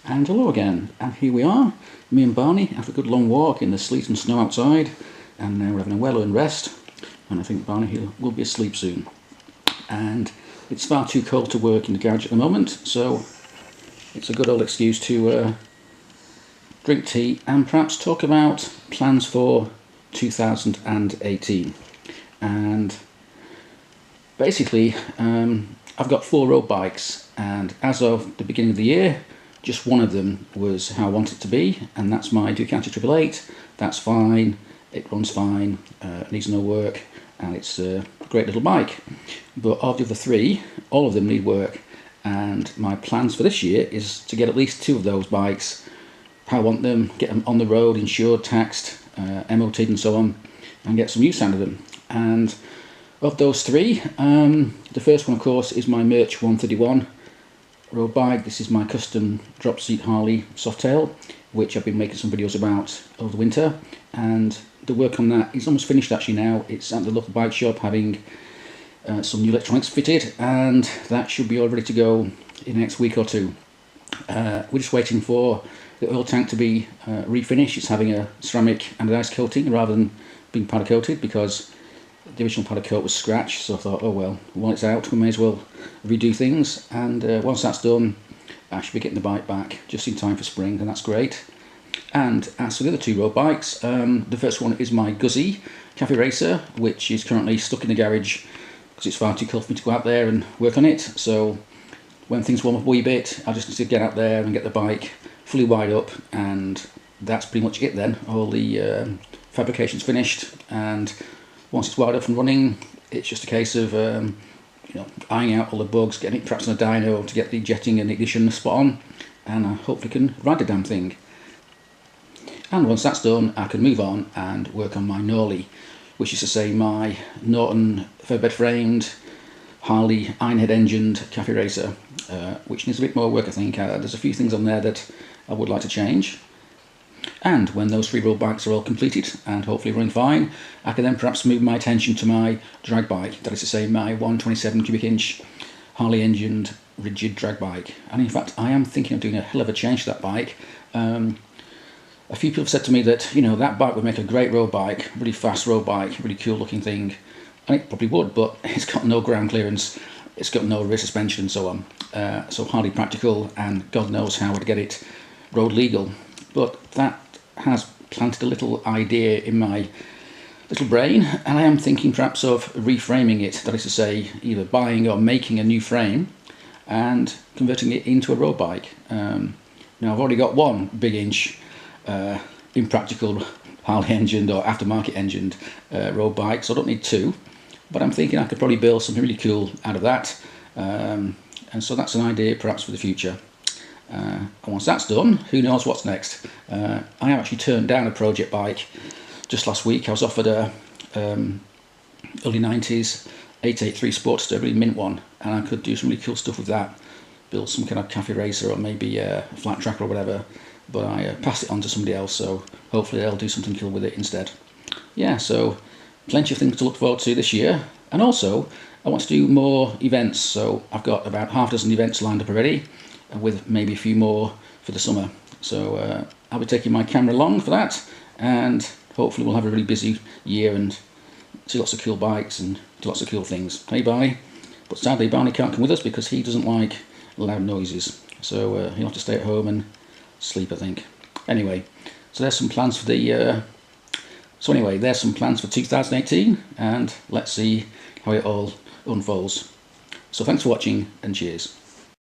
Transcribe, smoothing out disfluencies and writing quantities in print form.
And hello again, and here we are, me and Barney, after a good long walk in the sleet and snow outside, and now we're having a well-earned rest, and I think Barney will be asleep soon. And it's far too cold to work in the garage at the moment, so it's a good old excuse to drink tea and perhaps talk about plans for 2018. And basically, I've got 4 road bikes, and as of the beginning of the year, just one of them was how I want it to be, and that's my Ducati 888. That's fine, it runs fine, needs no work, and it's a great little bike. But of the other 3, all of them need work, and my plans for this year is to get at least 2 of those bikes how I want them, get them on the road, insured, taxed, MOT'd and so on, and get some use out of them. And of those 3, the first one of course is my Merch 131 road bike. This is my custom drop seat Harley Softail, which I've been making some videos about over the winter, and the work on that is almost finished actually now. It's at the local bike shop having some new electronics fitted, and that should be all ready to go in the next week or 2. We're just waiting for the oil tank to be refinished. It's having a ceramic anodized coating rather than being powder coated, because the original powder coat was scratched, so I thought, oh well, while it's out we may as well redo things, and once that's done I should be getting the bike back just in time for spring, and that's great. And as for the other 2 road bikes, the first one is my Guzzi Cafe Racer, which is currently stuck in the garage because it's far too cold for me to go out there and work on it. So when things warm up a wee bit, I just need to get out there and get the bike fully wired up, and that's pretty much it then. All the fabrication's finished, and once it's wired up and running, it's just a case of ironing out all the bugs, getting it perhaps on a dyno to get the jetting and ignition spot on, and I hopefully can ride the damn thing. And once that's done, I can move on and work on my Norley, which is to say my Norton featherbed framed Harley ironhead engined Cafe Racer, which needs a bit more work I think. There's a few things on there that I would like to change. And when those 3 road bikes are all completed and hopefully running fine, I can then perhaps move my attention to my drag bike, that is to say my 127 cubic inch Harley engined rigid drag bike. And in fact I am thinking of doing a hell of a change to that bike. A few people have said to me that, that bike would make a great road bike, really fast road bike, really cool looking thing, and it probably would, but it's got no ground clearance, it's got no rear suspension and so on, so hardly practical, and God knows how I'd get it road legal. But that has planted a little idea in my little brain, and I am thinking perhaps of reframing it, that is to say either buying or making a new frame and converting it into a road bike. Now I've already got one big inch impractical Harley engined or aftermarket engined road bike, so I don't need 2, but I'm thinking I could probably build something really cool out of that, and so that's an idea perhaps for the future. And once that's done, who knows what's next. I have actually turned down a project bike just last week. I was offered a early 90s 883 Sportster, really mint one, and I could do some really cool stuff with that, build some kind of cafe racer or maybe a flat tracker or whatever, but I passed it on to somebody else, so hopefully they'll do something cool with it instead. Yeah, so plenty of things to look forward to this year, and also I want to do more events, so I've got about half a dozen events lined up already, with maybe a few more for the summer. So I'll be taking my camera along for that, and hopefully we'll have a really busy year and see lots of cool bikes and do lots of cool things. Hey Barney. But sadly Barney can't come with us because he doesn't like loud noises, so he'll have to stay at home and sleep I think. Anyway, so there's some plans for the there's some plans for 2018, and let's see how it all unfolds. So thanks for watching, and cheers.